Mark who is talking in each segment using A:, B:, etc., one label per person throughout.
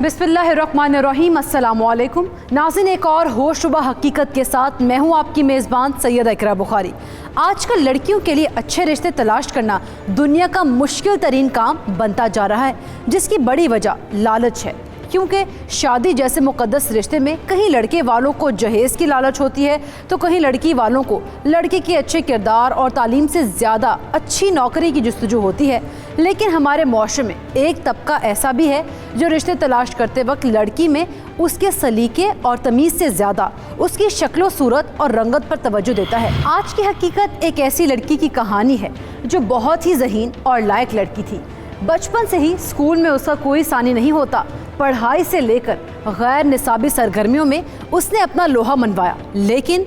A: बिस्मिल्लाहिर्रहमानिर्रहीम, अस्सलामुअलैकुम नाज़रीन। एक और होशरुबा हकीकत के साथ मैं हूँ आपकी मेज़बान सैयदा इकरा बुखारी। आजकल लड़कियों के लिए अच्छे रिश्ते तलाश करना दुनिया का मुश्किल तरीन काम बनता जा रहा है, जिसकी बड़ी वजह लालच है। क्योंकि शादी जैसे मुक़द्दस रिश्ते में कहीं लड़के वालों को जहेज़ की लालच होती है तो कहीं लड़की वालों को लड़के के अच्छे किरदार और तालीम से ज़्यादा अच्छी नौकरी की जुस्तजू होती है। लेकिन हमारे मुआशरे में एक तबका ऐसा भी है जो रिश्ते तलाश करते वक्त लड़की में उसके सलीके और तमीज़ से ज़्यादा उसकी शक्ल सूरत और रंगत पर तवज्जो देता है। आज की हकीकत एक ऐसी लड़की की कहानी है जो बहुत ही ज़हीन और लायक लड़की थी। बचपन से ही स्कूल में उसका कोई सानी नहीं होता। पढ़ाई से लेकर गैर निसाबी सरगर्मियों में उसने अपना लोहा मनवाया, लेकिन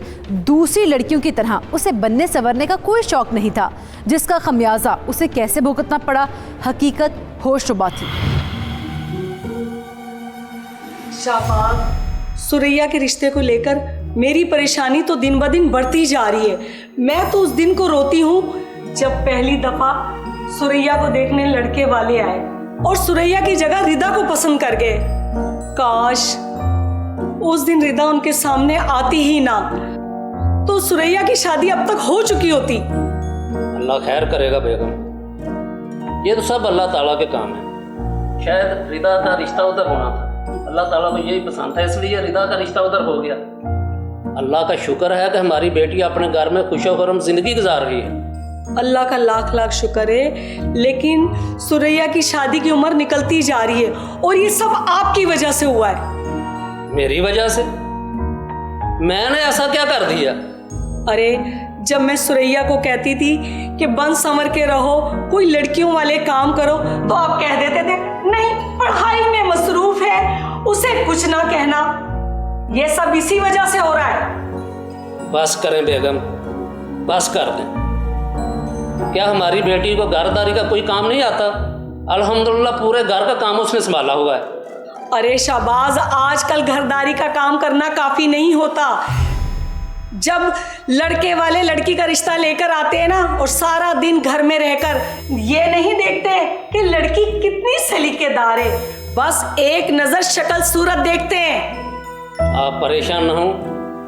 A: दूसरी लड़कियों की तरह उसे बनने संवरने का कोई शौक नहीं था, जिसका खमियाजा उसे कैसे भुगतना पड़ा, हकीकत होशरुबा थी।
B: शाबाश, सुरैया के रिश्ते को लेकर मेरी परेशानी तो दिन ब दिन बढ़ती जा रही है। मैं तो उस दिन को रोती हूँ जब पहली दफा सुरैया को देखने लड़के वाले आए और सुरैया की जगह रिदा को पसंद कर गए। काश उस दिन रिदा उनके सामने आती ही ना, तो सुरैया की शादी अब तक हो चुकी होती।
C: अल्लाह खैर करेगा बेगम, ये तो सब अल्लाह ताला के काम है। शायद रिदा का रिश्ता उधर होना था, अल्लाह ताला को यही पसंद था, इसलिए रिदा का रिश्ता उधर हो गया। अल्लाह का शुक्र है कि हमारी बेटी अपने घर में खुशो खुर्रम जिंदगी गुजार रही है।
B: अल्लाह का लाख लाख शुक्र है, लेकिन सुरैया की शादी की उम्र निकलती जा रही है और ये सब आपकी वजह से हुआ है।
C: मेरी वजह से? मैंने ऐसा क्या कर दिया?
B: अरे जब मैं सुरैया को कहती थी कि बन संवर के रहो, कोई लड़कियों वाले काम करो, तो आप कह देते थे नहीं पढ़ाई में मसरूफ है, उसे कुछ ना कहना। ये सब इसी वजह से हो रहा है।
C: बस करें बेगम, बस कर दें। क्या हमारी बेटी को घरदारी का कोई काम नहीं आता? अल्हम्दुलिल्लाह पूरे घर का काम उसने संभाला हुआ है।
B: अरे शाबाज, आजकल घरदारी का काम करना काफी नहीं होता। जब लड़के वाले लड़की का रिश्ता लेकर आते हैं ना और सारा दिन घर में रहकर ये नहीं देखते कि लड़की कितनी सलीकेदार है, बस एक नजर शक्ल सूरत देखते हैं।
C: आप परेशान ना हो,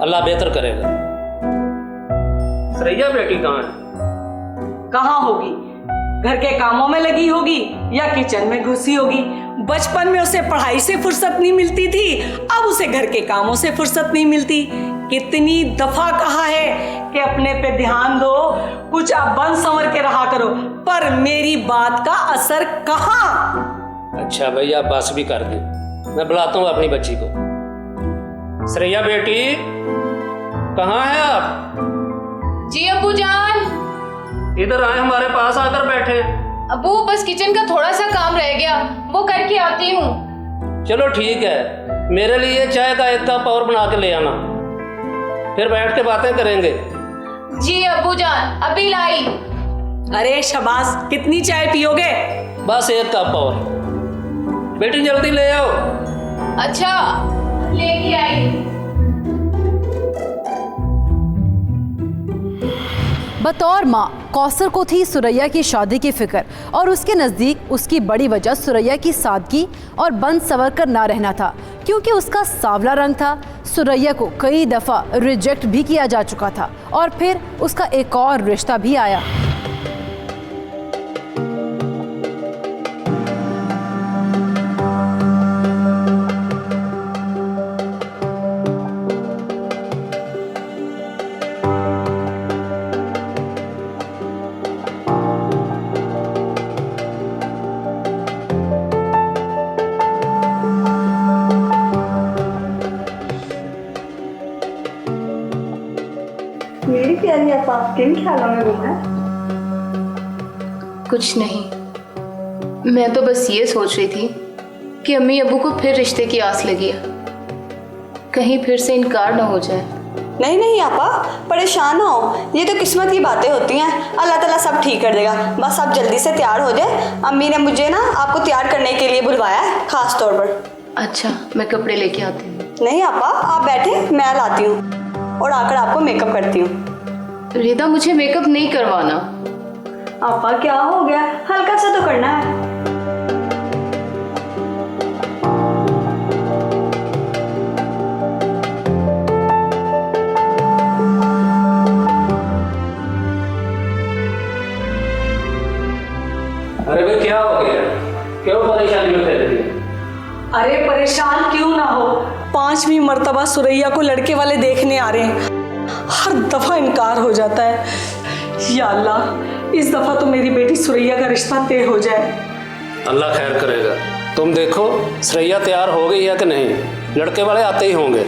C: अल्लाह बेहतर करेगा। सुरैया बेटी कहाँ है?
B: कहाँ होगी? घर के कामों में लगी होगी या किचन में घुसी होगी। बचपन में उसे पढ़ाई से फुर्सत नहीं मिलती थी, अब उसे घर के कामों से फुर्सत नहीं मिलती। कितनी दफा कहा है कि अपने पे ध्यान दो, कुछ आप बन संवर के रहा करो, पर मेरी बात का असर कहाँ।
C: अच्छा भैया, बस भी कर दे, मैं बुलाता हूँ अपनी बच्ची को। सुरैया बेटी कहाँ है आप?
D: जी अब्बू जान।
C: इधर आए, हमारे पास आकर बैठे।
D: अब्बू बस किचन का थोड़ा सा काम रह गया, वो करके आती हूँ।
C: चलो ठीक है, मेरे लिए चाय का एक कप और बना के ले आना, फिर बैठ के बातें करेंगे।
D: जी अब्बू जान, अभी लाई।
B: अरे शाबाश, कितनी चाय पियोगे?
C: बस एक कप और। बेटी जल्दी ले आओ।
D: अच्छा, लेके आई।
A: बतौर माँ कौसर को थी सुरैया की शादी की फिक्र, और उसके नज़दीक उसकी बड़ी वजह सुरैया की सादगी और बंद सवर कर ना रहना था, क्योंकि उसका सांवला रंग था। सुरैया को कई दफ़ा रिजेक्ट भी किया जा चुका था और फिर उसका एक और रिश्ता भी आया।
B: मेरी प्यारी आपा किन ख्यालों में गुम है?
D: कुछ नहीं, मैं तो बस ये सोच रही थी कि अम्मी अब्बू को फिर रिश्ते की आस लगी है, कहीं फिर से इनकार ना हो जाए।
E: नहीं नहीं आपा, परेशान ना हो, ये तो किस्मत की बातें होती हैं, अल्लाह ताला सब ठीक कर देगा। बस आप जल्दी से तैयार हो जाए, अम्मी ने मुझे ना आपको तैयार करने के लिए बुलवाया है खास तौर पर।
D: अच्छा, मैं कपड़े लेके आती हूँ।
E: नहीं आपा, आप बैठे, मैं लाती हूँ और आकर आपको मेकअप करती हूँ।
D: रिदा, मुझे मेकअप नहीं करवाना।
E: आपा क्या हो गया, हल्का सा तो करना है।
B: परेशान क्यों ना हो, 5वीं मर्तबा सुरैया को लड़के वाले देखने आ रहे हैं, हर दफा इनकार हो जाता है। या अल्लाह, इस दफा तो मेरी बेटी सुरैया का रिश्ता तय हो जाए।
C: अल्लाह खैर करेगा। तुम देखो श्रेया तैयार हो गई है कि नहीं, लड़के वाले आते ही होंगे।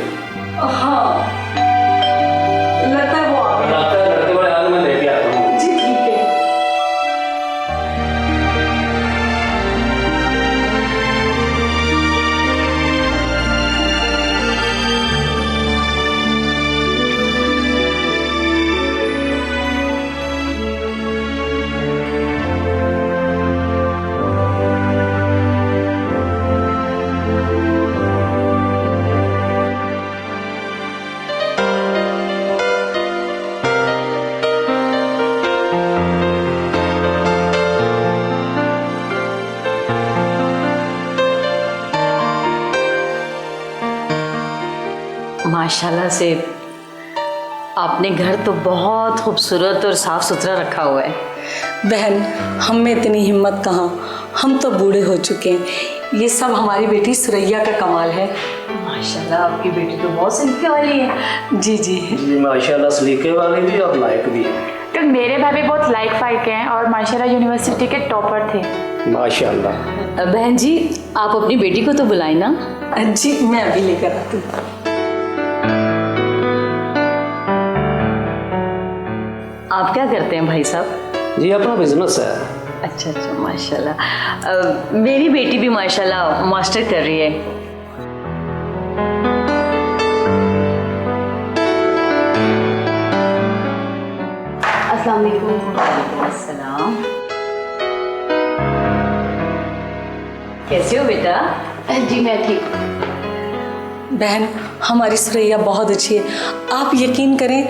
B: हाँ, लगता है वो आ गए।
C: लगता है लड़के वाले आगे मैं लेके आता हूँ।
B: जी ठीक है।
F: माशाल्लाह से आपने घर तो बहुत खूबसूरत और साफ सुथरा रखा हुआ है।
B: बहन, हम में इतनी हिम्मत कहाँ, हम तो बूढ़े हो चुके हैं। ये सब हमारी बेटी सुरैया का कमाल है।
F: माशाल्लाह आपकी बेटी तो बहुत सलीके वाली है।
B: जी जी।
C: जी माशाल्लाह, सलीके वाली भी और लायक भी है।
G: तो मेरे भाभी बहुत लाइक फाइक हैं और माशाल्लाह यूनिवर्सिटी के टॉपर थे।
C: माशाल्लाह।
F: बहन जी, आप अपनी बेटी को तो बुलाए ना।
B: जी मैं अभी लेकर आती हूँ।
F: आप क्या करते हैं भाई साहब?
C: जी अपना बिजनेस है।
F: अच्छा अच्छा, माशाल्लाह। मेरी बेटी भी माशाल्लाह मास्टर कर रही है। अस्सलाम वालेकुम। वालेकुम अस्सलाम। कैसे हो बेटा?
D: जी मैं ठीक।
B: बहन, हमारी सुरैया बहुत अच्छी है। आप यकीन करें,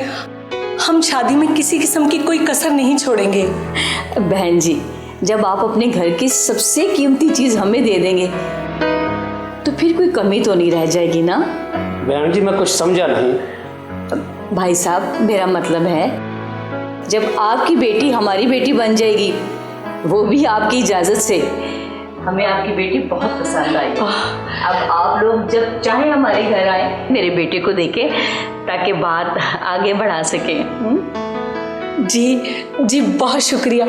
B: हम शादी में किसी किस्म की कोई कसर नहीं छोड़ेंगे।
F: बहन जी, जब आप अपने घर की सबसे कीमती चीज़ हमें दे देंगे तो फिर कोई कमी तो नहीं रह जाएगी ना?
C: बहन जी मैं कुछ समझा नहीं।
F: भाई साहब, मेरा मतलब है जब आपकी बेटी हमारी बेटी बन जाएगी, वो भी आपकी इजाज़त से, हमें आपकी बेटी बहुत पसंद आई। अब आप लोग जब चाहे हमारे घर आए, मेरे बेटे को देखें ताकि बात आगे बढ़ा सकें।
B: जी जी, बहुत शुक्रिया।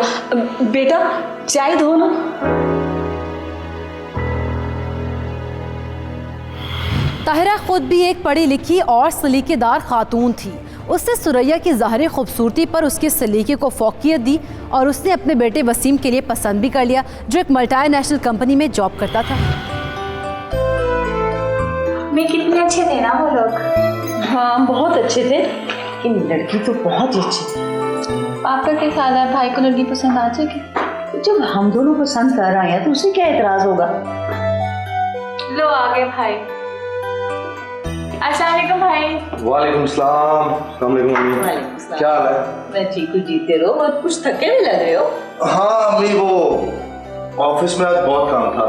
B: बेटा चाय दो ना।
A: ताहिरा खुद भी एक पढ़ी लिखी और सलीकेदार खातून थी। उसने सुरैया की ज़ाहिरी खूबसूरती पर उसके सलीके को फौकियत दी और उसने अपने बेटे वसीम के लिए पसंद भी कर लिया, जो एक मल्टीनेशनल कंपनी में जॉब करता था।
G: मैं कितने अच्छे थे ना वो लोग।
F: हाँ बहुत अच्छे थे, लेकिन लड़की तो बहुत ही अच्छी थी।
G: आपका क्या ख्याल है, भाई को लड़की पसंद आ जाएगी?
F: जब हम दोनों पसंद कर रहे हैं तो उसे क्या एतराज होगा?
G: लो आ गए भाई। अस्सलाम वालेकुम भाई।
H: वालेकुम सलाम। अस्सलाम वालेकुम अम्मी।
F: वालेकुम सलाम।
H: क्या हाल है?
F: मैं ठीक हूँ, जीते रहो। और कुछ थके नहीं लग रहे हो?
H: हाँ अम्मी, वो ऑफिस में आज बहुत काम था,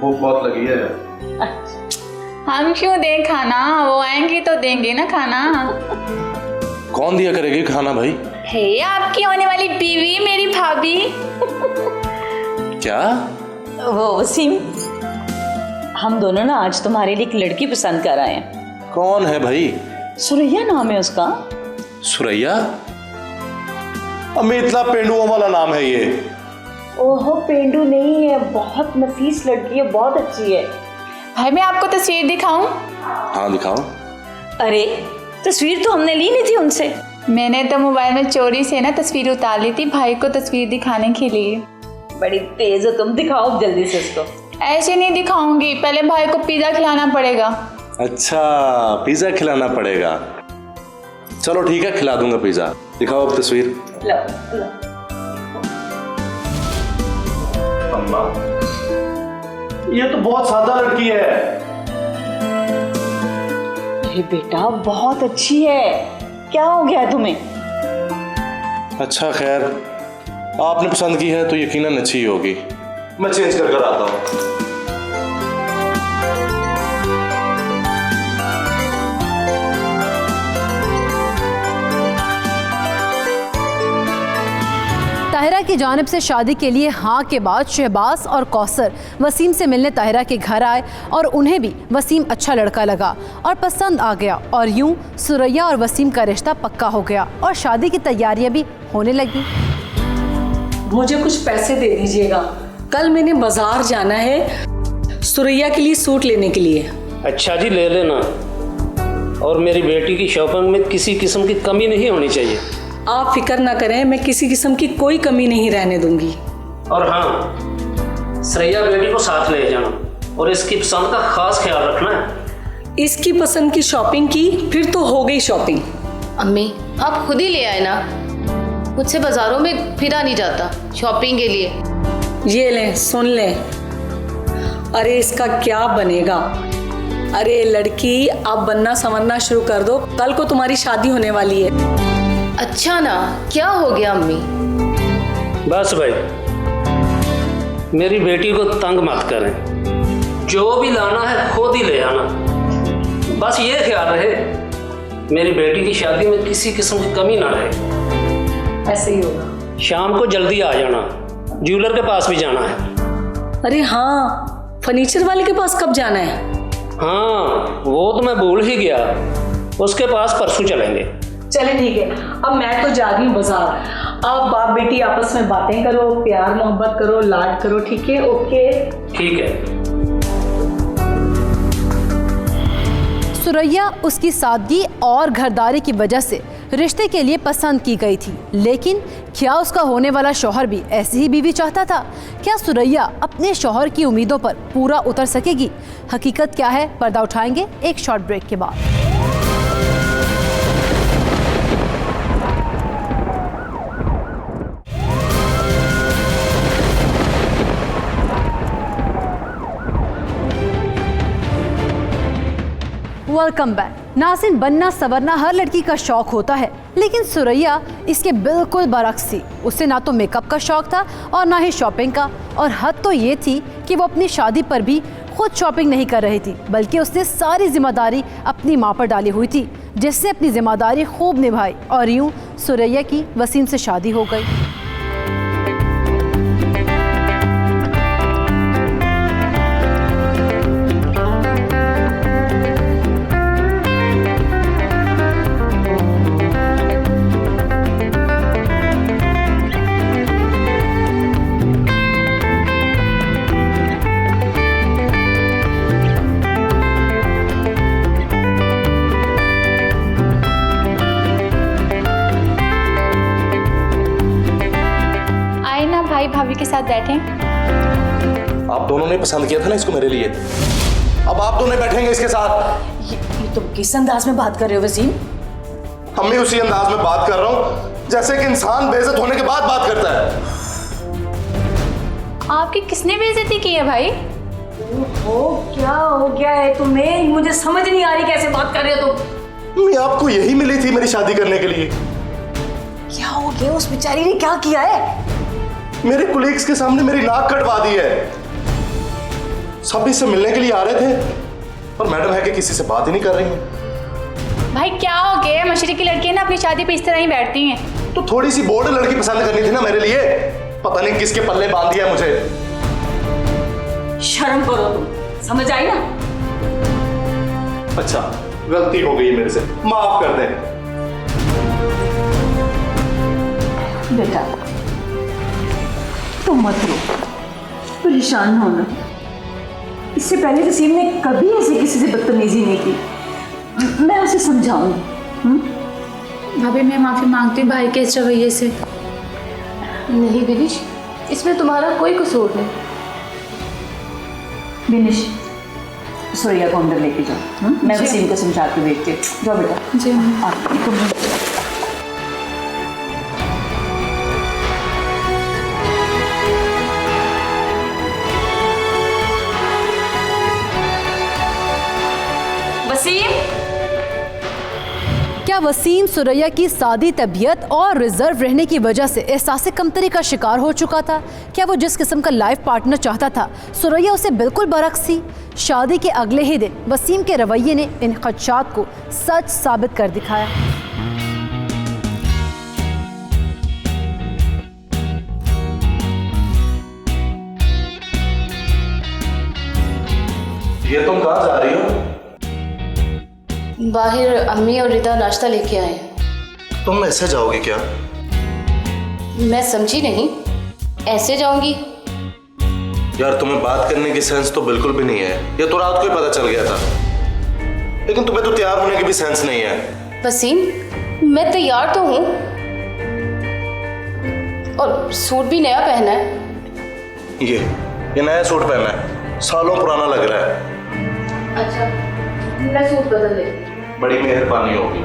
H: भूख बहुत लगी है।
G: हम क्यों दें खाना, वो आएंगी तो देंगे ना खाना।
H: कौन दिया करेगी खाना भाई?
G: हे आपकी होने वाली बीवी, मेरी भाभी।
H: क्या?
F: वो वसीम, हम दोनों ना आज तुम्हारे लिए एक लड़की पसंद कर आए हैं।
H: कौन है भाई?
F: सुरैया नाम है उसका।
H: सुरैया? अम्मी इतना पेंडुओं वाला नाम है ये?
F: ओहो पेंडू नहीं है, बहुत नफीस लड़की है, बहुत अच्छी है।
G: भाई मैं आपको तस्वीर दिखाऊं?
H: हाँ दिखाओ।
F: अरे तस्वीर तो हमने ली नहीं थी उनसे।
G: मैंने तो मोबाइल में चोरी से ना तस्वीर उतार ली थी भाई को तस्वीर दिखाने के लिए।
F: बड़ी तेज हो तुम, दिखाओ जल्दी से उसको।
G: ऐसे नहीं दिखाऊंगी, पहले भाई को पिज़्ज़ा खिलाना पड़ेगा।
H: अच्छा, पिज्जा खिलाना पड़ेगा। चलो ठीक है, खिला दूंगा पिज्जा। दिखाओ अब तस्वीर।
F: लो लो।
H: अम्मा, ये तो बहुत सादा लड़की है।
F: अरे बेटा बहुत अच्छी है, क्या हो गया तुम्हें?
H: अच्छा खैर, आपने पसंद की है तो यकीनन अच्छी ही होगी। मैं चेंज कर कर आता हूँ।
A: ताहिरा की जानिब से शादी के लिए हाँ के बाद शहबाज और कौसर वसीम से मिलने ताहिरा के घर आए और उन्हें भी वसीम अच्छा लड़का लगा और पसंद आ गया और यूं सुरैया और वसीम का रिश्ता पक्का हो गया और शादी की तैयारियां भी होने लगी।
B: मुझे कुछ पैसे दे दीजिएगा, कल मैंने बाजार जाना है सुरैया के लिए सूट लेने के लिए।
C: अच्छा जी, ले लेना। और मेरी बेटी की शॉपिंग में किसी किस्म की कमी नहीं होनी चाहिए।
B: आप फिक्र ना करें, मैं किसी किस्म की कोई कमी नहीं रहने दूंगी।
C: और हाँ, सुरैया बेटी को साथ ले जाना और इसकी पसंद का खास ख्याल रखना है।
B: इसकी पसंद की शॉपिंग की, फिर तो हो गई शॉपिंग।
D: अम्मी आप खुद ही ले आए ना, मुझसे बाजारों में फिरा नहीं जाता शॉपिंग के लिए।
B: ये लें, सुन लें। अरे इसका क्या बनेगा? अरे लड़की, आप बनना संवरना शुरू कर दो, कल को तुम्हारी शादी होने वाली है।
D: अच्छा ना, क्या हो गया अम्मी?
C: बस भाई, मेरी बेटी को तंग मत करें, जो भी लाना है खुद ही ले आना। बस ये ख्याल रहे मेरी बेटी की शादी में किसी किस्म की कमी ना रहे।
B: ऐसे ही होगा।
C: शाम को जल्दी आ जाना, ज्वेलर के पास भी जाना है।
B: अरे हाँ, फर्नीचर वाले के पास कब जाना है?
C: हाँ, वो तो मैं भूल ही गया, उसके पास परसों चलेंगे।
B: चले ठीक है, अब मैं तो जा रही हूँ बाजार। आप बाप बेटी आपस में बातें करो, प्यार मोहब्बत करो, लाड करो, ठीक है? ओके
C: ठीक है।
A: सुरैया उसकी सादगी और घरदारी की वजह से रिश्ते के लिए पसंद की गई थी, लेकिन क्या उसका होने वाला शौहर भी ऐसी ही बीवी चाहता था? क्या सुरैया अपने शौहर की उम्मीदों पर पूरा उतर सकेगी? हकीकत क्या है, पर्दा उठाएंगे एक शॉर्ट ब्रेक के बाद। Welcome back. नाज़रीन, बनना संवरना हर लड़की का शौक होता है, लेकिन सुरैया इसके बिल्कुल बरक्स थी। उसे ना तो मेकअप का शौक था और ना ही शॉपिंग का, और हद तो ये थी कि वो अपनी शादी पर भी खुद शॉपिंग नहीं कर रही थी, बल्कि उसने सारी जिम्मेदारी अपनी माँ पर डाली हुई थी, जिससे अपनी जिम्मेदारी खूब निभाई और यूं सुरैया की वसीम से शादी हो गई।
G: भाई भाभी के साथ बैठे।
H: आप दोनों ने पसंद किया था ना इसको मेरे लिए, अब आप दोनों बैठेंगे इसके साथ।
E: ये तुम किस अंदाज में बात कर रहे हो वसीम?
H: हम भी उसी अंदाज में बात कर रहा हूँ जैसे कि इंसान बेइज्जत होने के बाद बात करता है।
G: आपकी किसने बेइज्जती की है भाई?
E: क्या हो गया है तुम्हें? मुझे समझ नहीं आ रही कैसे बात कर रहे हो तुम।
H: मैं आपको यही मिली थी मेरी शादी करने के लिए।
E: क्या हो गया? उस बेचारी ने क्या किया है?
H: मेरे कुलीग्स के सामने मेरी नाक कटवा दी है। सब इससे मिलने के लिए आ रहे थे और मैडम है कि किसी से बात ही नहीं कर रही हैं।
G: भाई क्या हो गया? मशरक़ी की लड़कियां ना अपनी शादी पे इस तरह ही बैठती हैं।
H: तो थोड़ी सी बोर्ड लड़की पसंद करनी थी ना मेरे लिए। पता नहीं किसके पल्ले बांध दिया मुझे।
E: शर्म करो तुम, समझ आई ना?
H: अच्छा, गलती हो गई मेरे से, माफ कर दे।
E: बेटा तुम मत रो, परेशान होना। इससे पहले वसीम ने कभी ऐसे किसी से बदतमीजी नहीं की। मैं उसे समझाऊंगी।
G: भाभी मैं माफ़ी मांगती हूँ भाई के इस रवैये से।
D: नहीं विनिश, इसमें तुम्हारा कोई कसूर नहीं।
E: विनिश, सुरैया को अंदर लेके जाओ। मैं वसीम को समझा के देखती हूँ। जाओ बेटा।
G: जी
E: तुम वसीम।
A: क्या वसीम सुरैया की सादी तबीयत और रिजर्व रहने की वजह से एहसास कमतरी का शिकार हो चुका था? क्या वो जिस किस्म का लाइफ पार्टनर चाहता था सुरैया उसे बिल्कुल बरक्स थी? शादी के अगले ही दिन वसीम के रवैये ने इन खदशात को सच साबित कर दिखाया।
H: ये तुम कहाँ जा रही हो?
D: बाहर अम्मी और रिदा नाश्ता लेके आए हैं।
H: तुम ऐसे जाओगी क्या?
D: मैं समझी नहीं, ऐसे जाऊंगी?
H: यार तुम्हें बात करने की सेंस तो बिल्कुल भी नहीं है। ये तो रात को ही पता चल गया था, लेकिन तुम्हें तो तैयार होने की भी सेंस नहीं है।
D: वसीम, मैं तैयार तो हूँ और सूट भी नया पहना है।
H: ये नया सूट पहना है, सालों पुराना लग रहा है।
D: अच्छा, मैं सूट बदल ले।
H: बड़ी मेहरबानी होगी।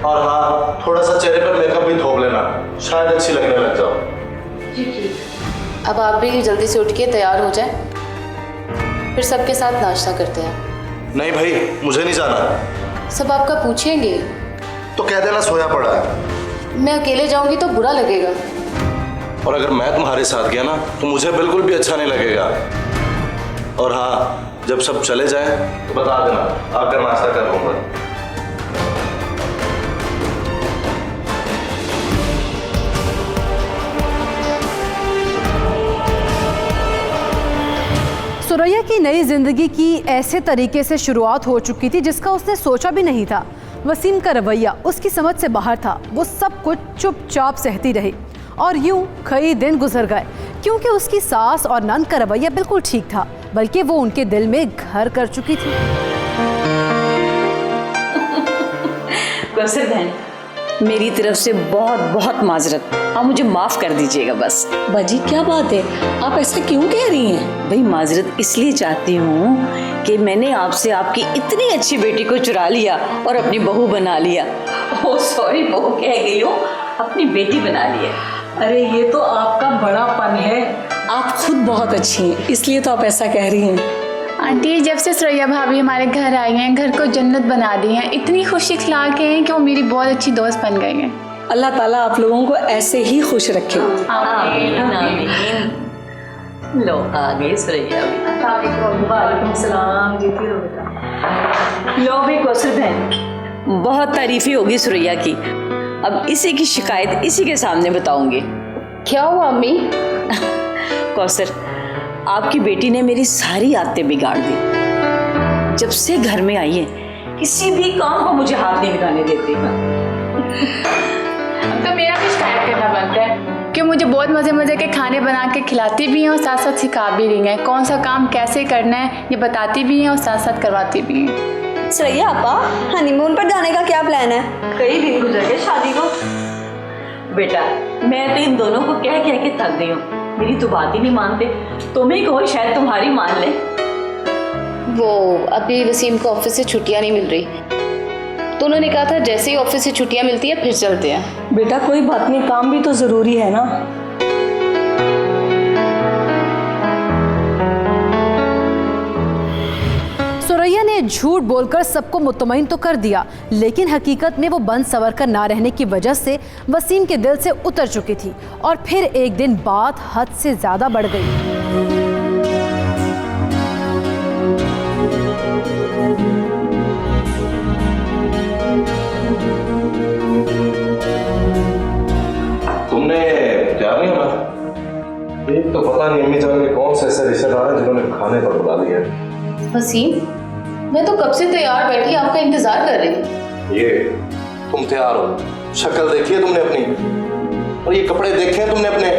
H: और हाँ, थोड़ा सा चेहरे पर मेकअप भी थोप लेना, शायद अच्छी लगने लग जाओ।
D: जी ठीक। अब आप भी जल्दी से उठ के तैयार हो जाए, फिर सबके साथ नाश्ता करते हैं।
H: नहीं भाई, मुझे नहीं जाना।
D: सब आपका पूछेंगे
H: तो कह देना सोया पड़ा है।
D: मैं अकेले जाऊंगी तो बुरा लगेगा।
H: और अगर मैं तुम्हारे साथ गया ना तो मुझे बिल्कुल भी अच्छा नहीं लगेगा। और हाँ, जब सब चले जाएं तो बता देना, आकर नाश्ता कर लूंगा।
A: सुरैया की नई जिंदगी की ऐसे तरीके से शुरुआत हो चुकी थी जिसका उसने सोचा भी नहीं था। वसीम का रवैया उसकी समझ से बाहर था। वो सब कुछ चुपचाप सहती रही और यूं कई दिन गुजर गए, क्योंकि उसकी सास और नंद का रवैया बिल्कुल ठीक था, बल्कि वो उनके दिल में घर कर चुकी थी।
F: कौसर बहन, मेरी तरफ से बहुत बहुत माजरत, आप मुझे माफ़ कर दीजिएगा बस।
I: बाजी क्या बात है, आप ऐसा क्यों कह रही हैं?
F: भाई माजरत इसलिए चाहती हूँ कि मैंने आपसे आपकी इतनी अच्छी बेटी को चुरा लिया और अपनी बहू बना लिया। ओह सॉरी, बहू कह गई हो, अपनी बेटी बना लिया।
I: अरे ये तो आपका बड़ापन है, आप खुद बहुत अच्छी हैं, इसलिए तो आप ऐसा कह रही हैं।
G: आंटी, जब से सुरैया भाभी हमारे घर आई हैं, घर को जन्नत बना दी है। इतनी खुशी खिला के हैं कि वो मेरी बहुत अच्छी दोस्त बन गई हैं।
I: अल्लाह ताला आप लोगों को ऐसे ही खुश रखे।
F: आमीन आमीन। लो आ गई सुरैया भी। वालेकुम सलाम। जीती रहो बेटा। लो भी कौसर बहन, बहुत तारीफी होगी सुरैया की। अब इसी की शिकायत इसी के सामने बताऊंगी।
D: क्या हुआ अम्मी?
F: कौसर, आपकी बेटी ने मेरी सारी आदतें बिगाड़ दी। जब से घर में आई है, किसी भी काम को मुझे हाथ नहीं लगाने देती।
G: अब तो मेरा भी शिकायत करना बनता है कि मुझे बहुत मज़े मज़े के खाने बना के खिलाती भी हैं और साथ साथ सिखा भी रही हैं। कौन सा काम कैसे करना है ये बताती भी हैं और साथ साथ करवाती भी हैं।
E: सुरैया आपा, हनीमून पर जाने का क्या प्लान है?
F: कई दिन गुजर गए शादी को। बेटा, मैं तो इन दोनों को कह कह के थक गई हूँ, मेरी तो बात ही नहीं मानते। तुम्हें कहो शायद तुम्हारी मान ले।
D: वो अभी वसीम को ऑफिस से छुट्टियां नहीं मिल रही, तो उन्होंने कहा था जैसे ही ऑफिस से छुट्टियां मिलती है फिर चलते हैं।
I: बेटा कोई बात नहीं, काम भी तो ज़रूरी है ना।
A: सुरैया ने झूठ बोलकर सबको मुतमईन तो कर दिया, लेकिन हकीकत में वो बंद सवर कर ना रहने की वजह से वसीम के दिल से उतर चुकी थी। और फिर एक दिन बात हद से ज्यादा बढ़ गई।
H: तुमने तैयार नहीं होना? एक तो पता नहीं अम्मी जान के कौन से ऐसे रिश्तेदार हैं जिन्होंने खाने पर बुला लिया।
D: वसीम, मैं तो कब से तैयार बैठी आपका इंतजार कर रही थी।
H: ये तुम तैयार हो, शक्ल देखी है तुमने अपनी, और ये कपड़े देखे हैं तुमने अपने?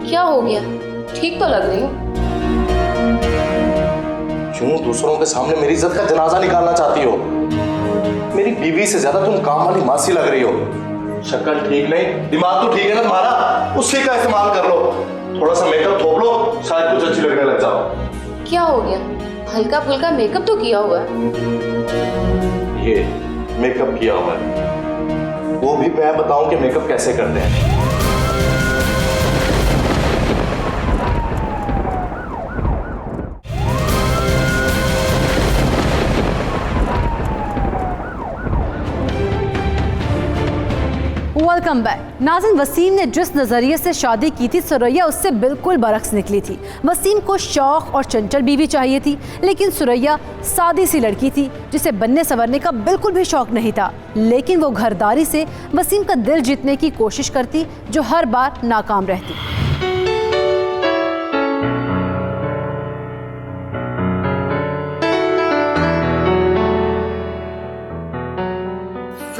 D: क्या हो गया, ठीक तो लग रही हूँ।
H: क्यों दूसरों के सामने मेरी इज्जत का जनाजा निकालना चाहती हो? मेरी बीवी से ज्यादा तुम काम वाली मासी लग रही हो। शक्ल ठीक नहीं, दिमाग तो ठीक है ना तुम्हारा, उसी का इस्तेमाल कर लो। थोड़ा सा मेकअप थोप लो, शायद कुछ अच्छी लगने लग जाओ।
D: क्या हो गया, हल्का फुल्का मेकअप तो किया हुआ है।
H: ये मेकअप किया हुआ है, वो भी मैं बताऊं कि मेकअप कैसे करते हैं।
A: Welcome back. नाज़रीन, वसीम ने जिस नज़रिए से शादी की थी, सुरैया उससे बिल्कुल बरक्स निकली थी। वसीम को शौक और चंचल बीवी चाहिए थी, लेकिन सुरैया सादी सी लड़की थी जिसे बनने संवरने का बिल्कुल भी शौक नहीं था। लेकिन वो घरदारी से वसीम का दिल जीतने की कोशिश करती, जो हर बार नाकाम रहती।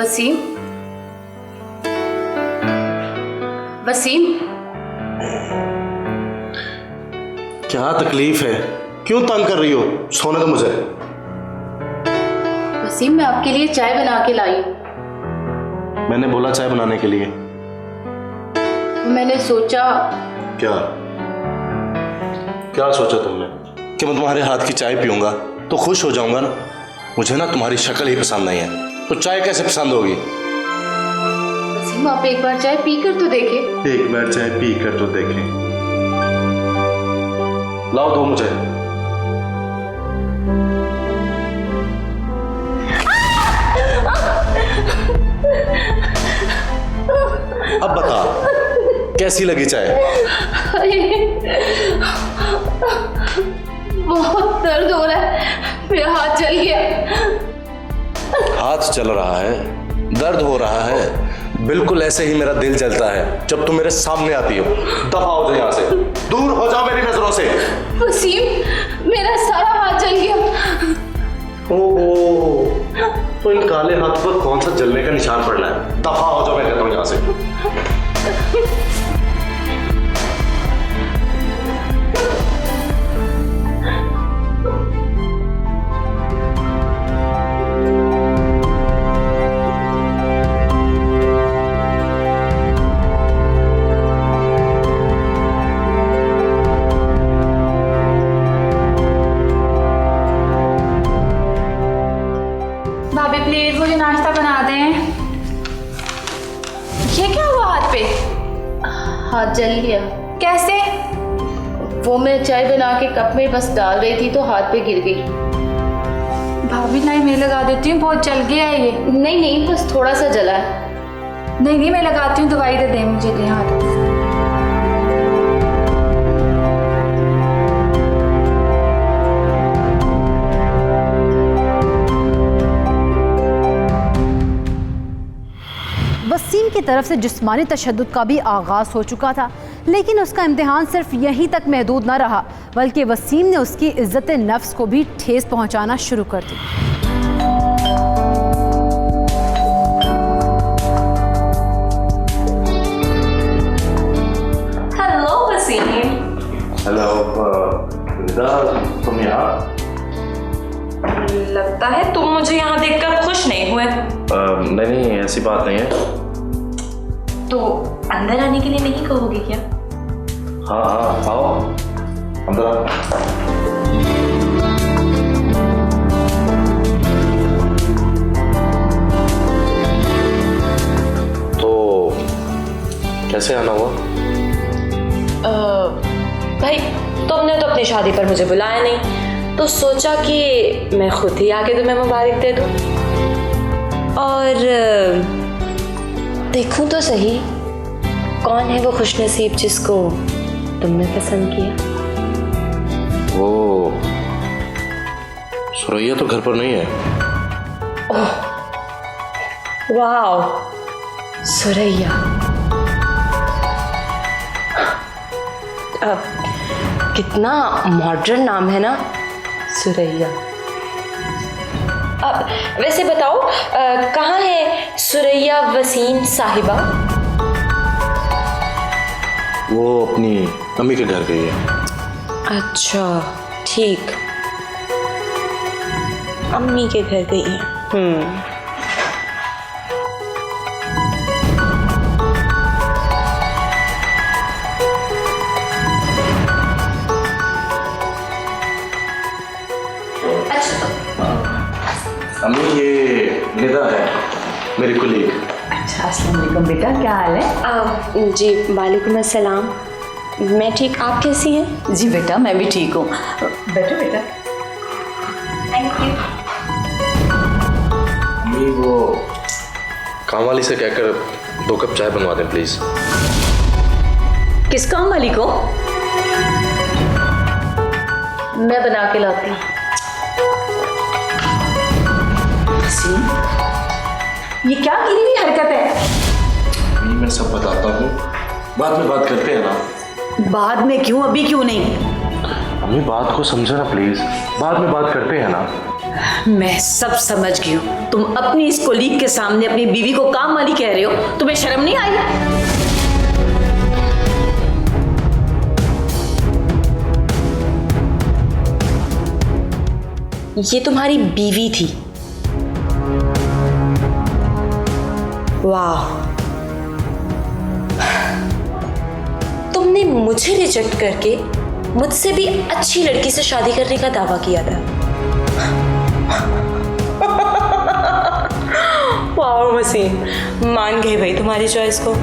D: वसीम, वसीम,
H: क्या तकलीफ है? क्यों तंग कर रही हो? सोने दो मुझे।
D: वसीम, मैं आपके लिए चाय बना के लाई हूँ।
H: मैंने बोला चाय बनाने के लिए।
D: मैंने सोचा।
H: क्या सोचा तुमने? कि मैं तुम्हारे हाथ की चाय पीऊंगा तो खुश हो जाऊंगा ना? मुझे ना तुम्हारी शक्ल ही पसंद नहीं है, तो चाय कैसे पसंद होगी?
D: वसीम, आप एक बार चाय पी कर तो देखें।
H: एक बार चाय पी कर तो देखें। लाओ दो मुझे। अब बता, कैसी लगी चाय?
D: बहुत दर्द हो रहा है, मेरा हाथ जल गया।
H: हाथ जल रहा है, दर्द हो रहा है। बिल्कुल ऐसे ही मेरा दिल जलता है जब तुम मेरे सामने आती हो। दफा हो जाओ यहाँ से, दूर हो जाओ मेरी नजरों से।
D: वसीम, मेरा सारा हाथ जल गया।
H: ओहो, तो इन काले हाथ पर कौन सा जलने का निशान पड़ना है? दफा हो जाओ, मैं कहता हूँ यहाँ से।
G: भाभी प्लीज मुझे नाश्ता बना दें। ये क्या हुआ हाथ पे?
D: हाथ जल गया।
G: कैसे?
D: वो मैं चाय बना के कप में बस डाल रही थी तो हाथ पे गिर गई।
G: भाभी नहीं, मैं लगा देती हूँ, बहुत जल गया है ये।
D: नहीं नहीं, बस थोड़ा सा जला है।
G: नहीं नहीं, मैं लगाती हूँ, दवाई दे दें मुझे दे हाथ।
A: वसीम की तरफ से जिस्मानी तशद्दुद का भी आगाज़ हो चुका था, लेकिन उसका इम्तिहान सिर्फ यहीं तक महदूद न रहा, बल्कि वसीम ने उसकी इज्जत नफ्स को भी ठेस पहुंचाना शुरू कर दी।
F: हेलो वसीम।
H: हेलो रिदा, तुम यहाँ?
J: लगता है तुम मुझे यहाँ देखकर खुश नहीं हुए।
H: नहीं, ऐसी बात नहीं है।
J: तो अंदर आने के लिए नहीं कहोगे क्या?
H: हाँ आओ अंदर आओ। तो कैसे आना हुआ?
J: भाई तुमने तो अपनी शादी पर मुझे बुलाया नहीं, तो सोचा कि मैं खुद ही आके तुम्हें मुबारक दे दूं। और देखूं तो सही कौन है वो खुशनसीब जिसको तुमने पसंद किया।
H: वो सुरैया तो घर पर नहीं है।
J: ओह वाह, सुरैया। कितना मॉडर्न नाम है ना, सुरैया। अब वैसे बताओ कहाँ है सुरैया वसीम साहिबा?
H: वो अपनी अम्मी के घर गई है।
J: अच्छा ठीक, अम्मी के घर गई है।
H: अम्मी, ये निदा है मेरी कुलीग।
F: अच्छा, अस्सलाम वालेकुम बेटा, क्या हाल है?
J: जी वालेकुम अस्सलाम। मैं ठीक, आप कैसी हैं?
F: जी बेटा, मैं भी ठीक हूँ। बैठो बेटा।
J: Thank you.
H: अम्मी, वो काम वाली से कहकर 2 कप चाय बनवा दें प्लीज।
F: किस काम वाली को?
D: मैं बना के लाती हूँ।
F: ये क्या गिरी हुई हरकत है?
H: अम्मी, मैं सब बताता हूँ, बाद में बात करते हैं ना।
F: बाद में क्यों, अभी क्यों नहीं?
H: अम्मी बात को समझो ना प्लीज, बाद में बात करते हैं ना।
F: मैं सब समझ गई हूँ। तुम अपनी इस कोलीग के सामने अपनी बीवी को काम वाली कह रहे हो, तुम्हें शर्म नहीं आई?
J: ये तुम्हारी बीवी थी? वाह, तुमने मुझे रिजेक्ट करके मुझसे भी अच्छी लड़की से शादी करने का दावा किया था। वाह वसीम, मान गए भाई तुम्हारी चॉइस को।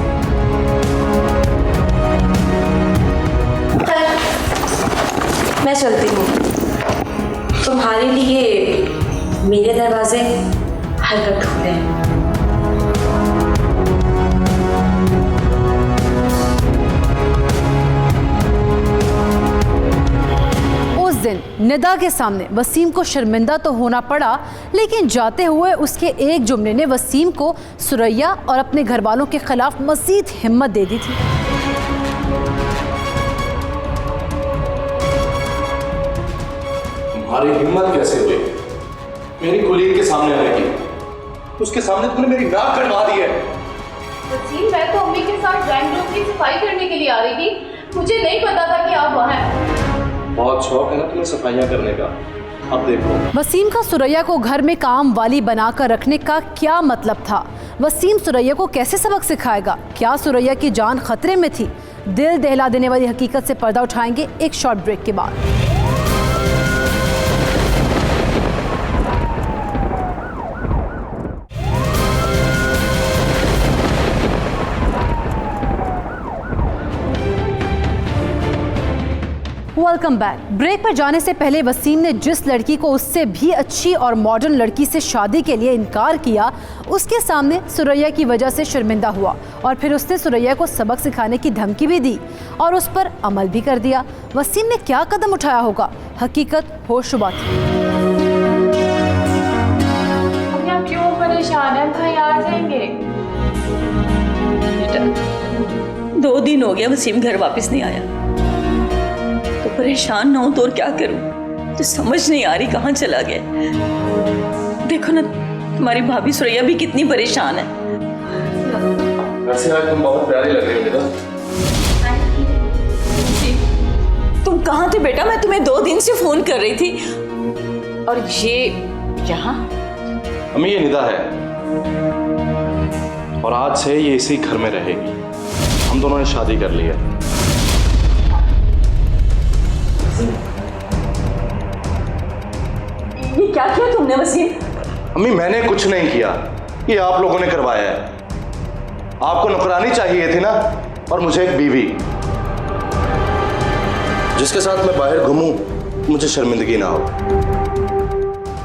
J: मैं चलती हूँ, तुम्हारे लिए मेरे दरवाजे हर वक्त खुले हैं।
A: उस दिन निदा के सामने वसीम को शर्मिंदा तो होना पड़ा, लेकिन जाते हुए उसके एक जुमले ने वसीम को सुरैया और अपने घर वालों के खिलाफ मजीद हिम्मत दे दी थी।
H: तुम्हारी हिम्मत कैसे हुई मेरी कोलीग के सामने आने की? उसके सामने तुमने मेरी नाक कटवा दी है।
D: वसीम, मैं तो अम्मी के साथ ड्राइंग रूम की सफाई करने के लिए आ रही थी, मुझे नहीं पता था कि आप वहाँ हैं।
H: बहुत शौक है ना तुम्हें सफाइयाँ करने का, अब देखो।
A: वसीम का सुरैया को घर में काम वाली बनाकर रखने का क्या मतलब था? वसीम सुरैया को कैसे सबक सिखाएगा? क्या सुरैया की जान खतरे में थी? दिल दहला देने वाली हकीकत से पर्दा उठाएंगे एक शॉर्ट ब्रेक के बाद। Welcome back. ब्रेक पर जाने से पहले वसीम ने जिस लड़की को उससे भी अच्छी और मॉडर्न लड़की से शादी के लिए इनकार किया, उसके सामने सुरैया की वजह से शर्मिंदा हुआ और फिर उसने सुरैया को सबक सिखाने की धमकी भी दी और उस पर अमल भी कर दिया। वसीम ने क्या कदम उठाया होगा? हकीकत होशरुबा थी।
G: हम क्यों परेशान हैं? भाई आ जाएंगे।
F: 2 दिन हो गया वसीम घर वापस नहीं आया, तो परेशान ना हो तो और क्या करूं? तो समझ नहीं आ रही कहाँ चला गया। देखो ना, तुम्हारी भाभी सुरैया भी कितनी परेशान है।
H: वैसे आज तुम बहुत प्यारी लग रही हो।
F: तुम कहाँ थे बेटा? मैं तुम्हें 2 दिन से फोन कर रही थी। और ये यहाँ?
H: अम्मी, ये निदा है और आज से ये इसी घर में रहेगी। हम दोनों ने शादी कर ली है।
F: ये क्या किया तुमने वसीम?
H: अम्मी, मैंने कुछ नहीं किया, ये आप लोगों ने करवाया है। आपको नौकरानी चाहिए थी ना, और मुझे एक बीवी जिसके साथ मैं बाहर घूमूं, मुझे शर्मिंदगी ना हो।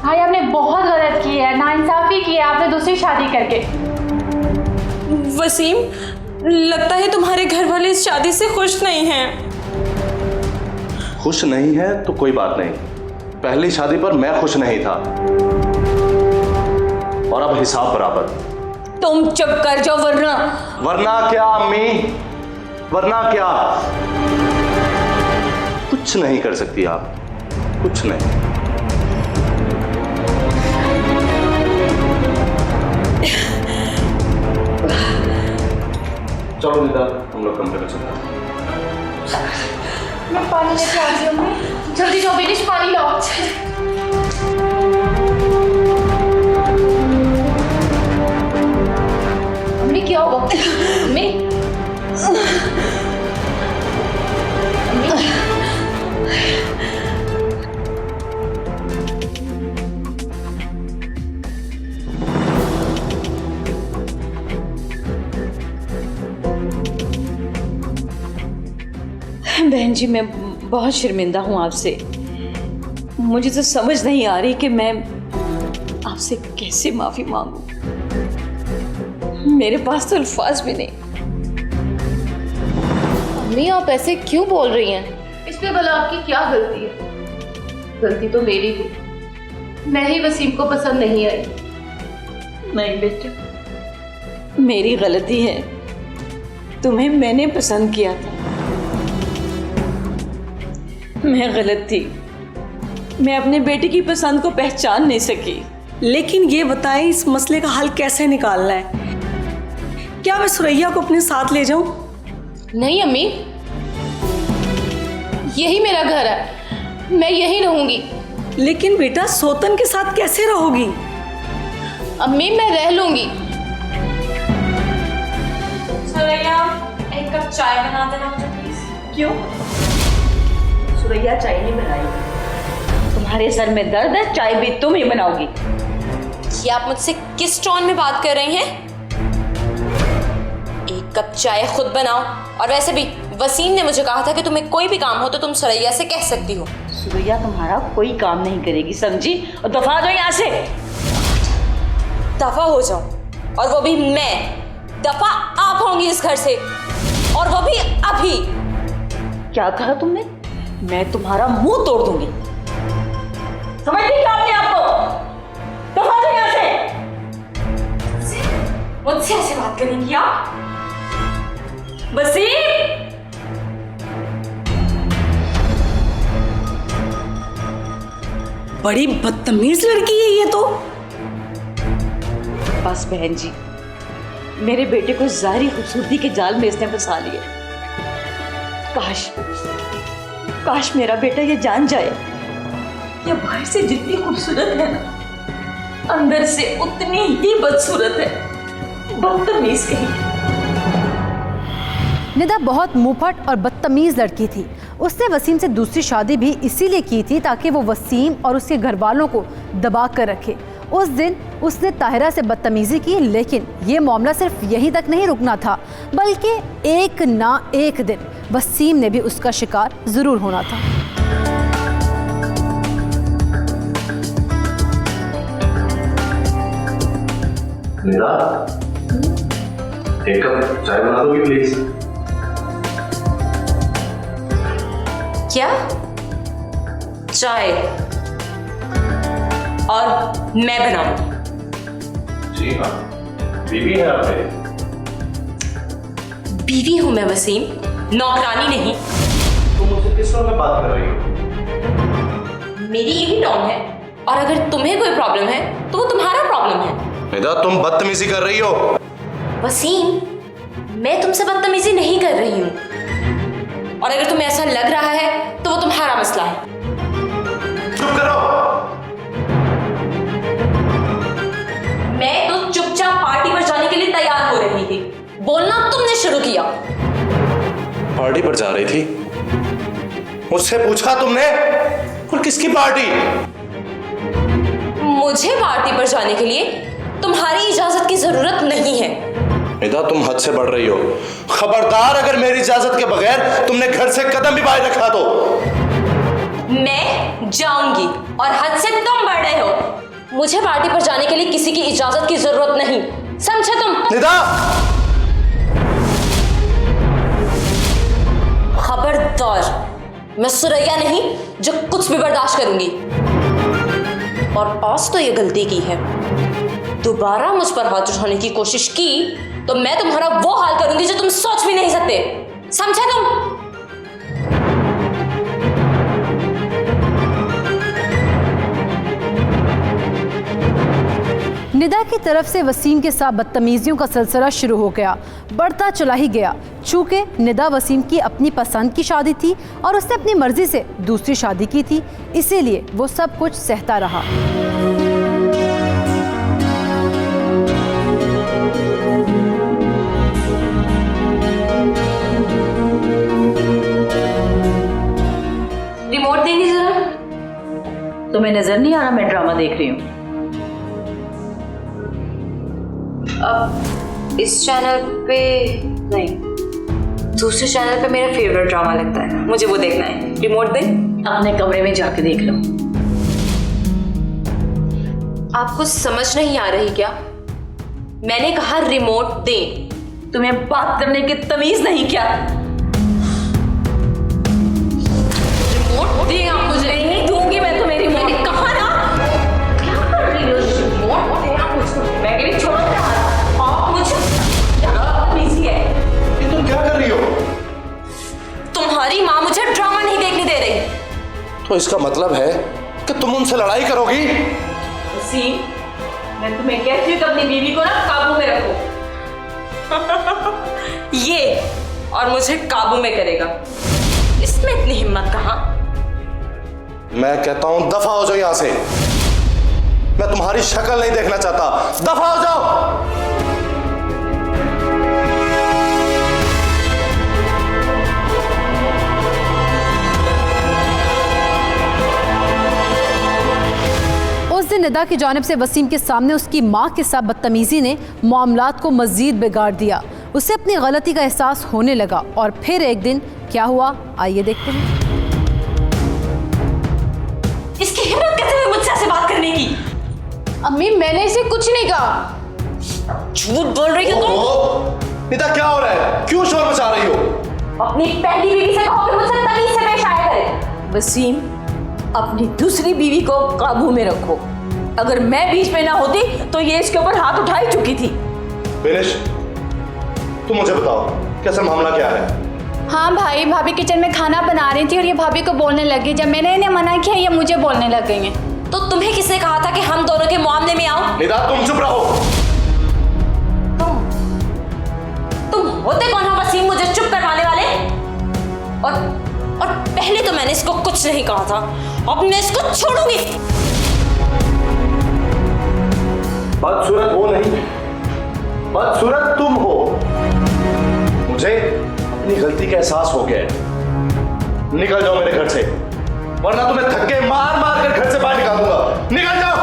G: भाई आपने बहुत गलत की है, नाइंसाफी की है आपने दूसरी शादी करके।
J: वसीम, लगता है तुम्हारे घर वाले इस शादी से खुश नहीं हैं।
H: खुश नहीं है तो कोई बात नहीं, पहली शादी पर मैं खुश नहीं था और अब हिसाब बराबर।
F: तुम चुप कर जाओ,
H: वरना क्या अम्मी? वरना क्या? कुछ नहीं कर सकती आप, कुछ नहीं। चलो निदा, हम लोग कमरे में चलते हैं।
G: मैं पानी लेके आती हूँ। जल्दी जाओ बेटिश, पानी लाओ। अम्मी क्या हुआ? अम्मी,
F: बहन जी, मैं बहुत शर्मिंदा हूँ आपसे। मुझे तो समझ नहीं आ रही कि मैं आपसे कैसे माफी मांगूं। मेरे पास तो अल्फाज भी नहीं।
D: अम्मी, आप ऐसे क्यों बोल रही हैं? इसमें भला आपकी क्या गलती है? गलती तो मेरी थी, मैं ही वसीम को पसंद नहीं आई।
F: नहीं बेटा, मेरी गलती है, तुम्हें मैंने पसंद किया था। मैं गलत थी,
I: मैं अपने बेटे की पसंद को पहचान नहीं सकी।
B: लेकिन ये बताएं, इस मसले का हल कैसे निकालना है? क्या मैं सुरैया को अपने साथ ले जाऊं?
D: नहीं अम्मी, यही मेरा घर है, मैं यहीं रहूंगी।
B: लेकिन बेटा, सोतन के साथ कैसे रहोगी?
D: अम्मी मैं रह लूंगी।
J: सुरैया, एक कप चाय बना देना मुझे प्लीज।
F: क्यों? सुरैया चाय नहीं बनाएगी। तुम्हारे सर में दर्द है, चाय भी तुम ही बनाओगी।
J: ये आप मुझसे किस टोन में बात कर रही हैं? एक कप चाय खुद बनाओ। और वैसे भी वसीम ने मुझे कहा था कि तुम्हें कोई भी काम हो तो तुम सुरैया से कह सकती हो।
F: सुरैया तुम्हारा कोई काम नहीं करेगी, समझी? और दफा हो जाओ यहाँ से।
J: दफा हो जाओ, और वो भी मैं। दफा आप होंगी इस घर से, और वो भी अभी।
F: क्या कहा तुमने? मैं तुम्हारा मुंह तोड़ दूंगी। समझती क्या अपने आप को? दफा हो जाओ यहाँ से।
J: मुझसे ऐसे बात करेंगी आप? वसीम!
B: बड़ी बदतमीज लड़की है ये तो।
F: बस बहन जी, मेरे बेटे को ज़ाहिरी खूबसूरती के जाल में इसने फंसा लिया। काश मेरा बेटा ये जान जाए कि बाहर से जितनी खूबसूरत है ना, अंदर से उतनी ही बदसूरत है। बदतमीज कहीं।
A: निदा बहुत मुंहफट और बदतमीज लड़की थी। उसने वसीम से दूसरी शादी भी इसीलिए की थी ताकि वो वसीम और उसके घर वालों को दबा कर रखे। उस दिन उसने ताहिरा से बदतमीजी की, लेकिन ये मामला सिर्फ यहीं तक नहीं रुकना था, बल्कि एक ना एक दिन वसीम ने भी उसका शिकार जरूर होना था।
H: निदा, एक कप चाय बना दोगी प्लीज?
J: क्या? चाय? और मैं बनाऊंगी?
H: जी हाँ, बीवी है आपके?
J: बीवी हूं मैं वसीम, नौकरानी नहीं।
H: तुम मुझसे किस टोन में बात कर रही हो?
J: मेरी यही टोन है, और अगर तुम्हें कोई प्रॉब्लम है तो वो तुम्हारा प्रॉब्लम है।
H: निदा, तुम बदतमीजी कर रही हो।
J: वसीम, मैं तुमसे बदतमीजी नहीं कर रही हूं, और अगर तुम्हें ऐसा लग रहा है तो वो तुम्हारा मसला है।
H: चुप करो।
J: मैं तो चुपचाप पार्टी पर जाने के लिए तैयार हो रही थी, बोलना तुमने शुरू किया।
H: पार्टी पर जा रही थी? मुझसे पूछा तुमने? और किसकी पार्टी?
J: मुझे पार्टी पर जाने के लिए तुम्हारी इजाजत की जरूरत नहीं है।
H: निदा, तुम हद से बढ़ रही हो। खबरदार, अगर मेरी इजाजत के बगैर तुमने घर से कदम भी बाहर रखा तो
J: मैं जाऊंगी, और हद से तुम बढ़ रहे हो। मुझे पार्टी पर जाने के लिए किसी की इजाजत की जरूरत नहीं, समझे तुम?
H: निदा!
J: खबरदार, मैं सुरैया नहीं जो कुछ भी बर्दाश्त करूंगी। और आज तो ये गलती की है, दोबारा मुझ पर हाथ उठाने की कोशिश की तो मैं तुम्हारा वो हाल करूंगी जो तुम सोच भी नहीं सकते, समझे तुम?
A: निदा की तरफ से वसीम के साथ बदतमीजियों का सिलसिला शुरू हो गया, बढ़ता चला ही गया। चूँकि निदा वसीम की अपनी पसंद की शादी थी और उसने अपनी मर्जी से दूसरी शादी की थी, इसीलिए वो सब कुछ सहता रहा।
J: रिमोट देंगी जरा?
F: तुम्हें नजर नहीं आ रहा मैं ड्रामा देख रही हूँ?
J: अब इस चैनल पे नहीं, दूसरे चैनल पे मेरा फेवरेट ड्रामा लगता है, मुझे वो देखना है। रिमोट दे।
F: अपने कमरे में जाके देख लो।
J: आपको समझ नहीं आ रही क्या? मैंने कहा रिमोट दे।
F: तुम्हें बात करने की तमीज नहीं क्या?
J: रिमोट दे आप मुझे।
F: नहीं दूंगी मैं तुम्हें रिमोट।
J: मैंने कहा ना।
F: क्या कर रही हो? रिमोट दे आप मुझको। मैं कभी छोड़ दे
J: आप मुझे
F: बिजी है।
H: ये तुम क्या कर रही हो?
J: तुम्हारी माँ मुझे ड्रामा नहीं देखने दे रही।
H: तो इसका मतलब है कि उनसे लड़ाई करोगी?
F: वसीम, मैं तुम्हें कहती हूँ कि अपनी बीवी को ना काबू में रखो।
J: ये और मुझे काबू में करेगा, इसमें इतनी हिम्मत कहाँ?
H: मैं कहता हूं दफा हो जाओ यहां से। मैं तुम्हारी शक्ल नहीं देखना चाहता, दफा हो जाओ।
A: उस दिन निदा की जानिब से वसीम के सामने उसकी माँ के साथ बदतमीजी ने मामलात को मजीद बिगाड़ दिया। उसे अपनी गलती का एहसास होने लगा और फिर एक दिन क्या हुआ, आइए देखते हैं।
J: इसकी हिम्मत कैसे हुई मुझसे ऐसे बात करने की?
G: अम्मी मैंने इसे कुछ नहीं कहा।
J: झूठ बोल रही हो तुम।
H: निदा क्या हो रहा है? क्यों शोर मचा रही हो?
J: अपनी पहली बीवी से कहो कि मुझसे तमीज से पेश आया करे।
F: वसीम, अपनी दूसरी बीवी को काबू में रखो। अगर मैं बीच में ना होती तो ये इसके ऊपर हाथ उठा ही चुकी थी।
H: बेनिश, तुम मुझे बताओ कैसा मामला क्या है?
G: हाँ भाई, भाभी किचन में खाना बना रही थी और ये भाभी को बोलने लगी। जब मैंने इन्हें मना किया ये मुझे बोलने लग गई हैं।
J: तो तुम्हें किसने कहा था कि हम दोनों के मामले में आओ?
H: निदा तुम चुप रहो।
J: तुम होते कौन हो वसीम मुझे चुप करवाने वाले? और पहले तो मैंने इसको कुछ नहीं कहा था, अब मैं इसको छोड़ूंगी।
H: बदसूरत वो नहीं, बदसूरत तुम हो। मुझे अपनी गलती का एहसास हो गया है। निकल जाओ मेरे घर से, वरना तुम्हें धक्के मार मार कर घर से बाहर निकाल दूंगा। निकल जाओ।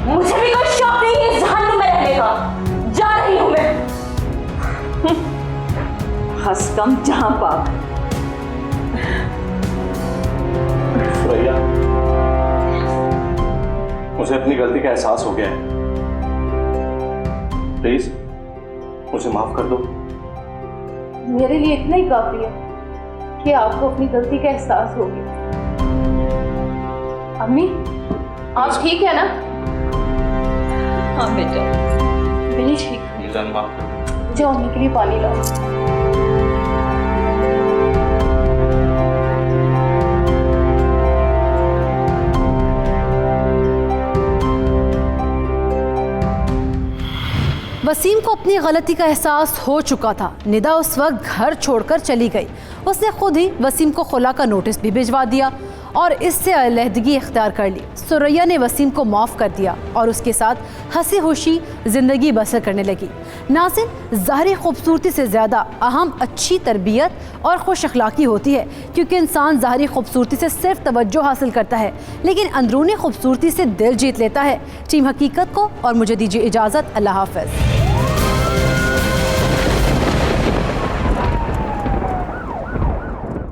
J: मुझे भी कोई शौक नहीं है जहन्नुम में रहने का। जा रही हूं मैं।
F: हंसकम जहां पाक।
H: सुरैया, मुझे अपनी गलती का एहसास हो गया है। प्लीज मुझे माफ कर दो।
G: मेरे लिए इतना ही काफी है कि आपको अपनी गलती का एहसास हो गया। अम्मी आप ठीक है ना?
F: हाँ बेटा,
G: बिल्कुल ठीक है।
H: जान माफ कर दो।
G: जाओ अम्मी के लिए पानी लाओ।
A: वसीम को अपनी गलती का एहसास हो चुका था। निदा उस वक्त घर छोड़कर चली गई। उसने खुद ही वसीम को खुला का नोटिस भी भिजवा दिया और इससे अलहदगी इख्तियार कर ली। सुरैया ने वसीम को माफ़ कर दिया और उसके साथ हंसी खुशी ज़िंदगी बसर करने लगी। नाज़िन, ज़ाहिरी खूबसूरती से ज़्यादा अहम अच्छी तरबियत और खुश अखलाक़ी होती है, क्योंकि इंसान ज़ाहिरी खूबसूरती से सिर्फ तवज्जो हासिल करता है लेकिन अंदरूनी खूबसूरती से दिल जीत लेता है। टीम हकीकत को और मुझे दीजिए इजाज़त। अल्लाह हाफ़िज़।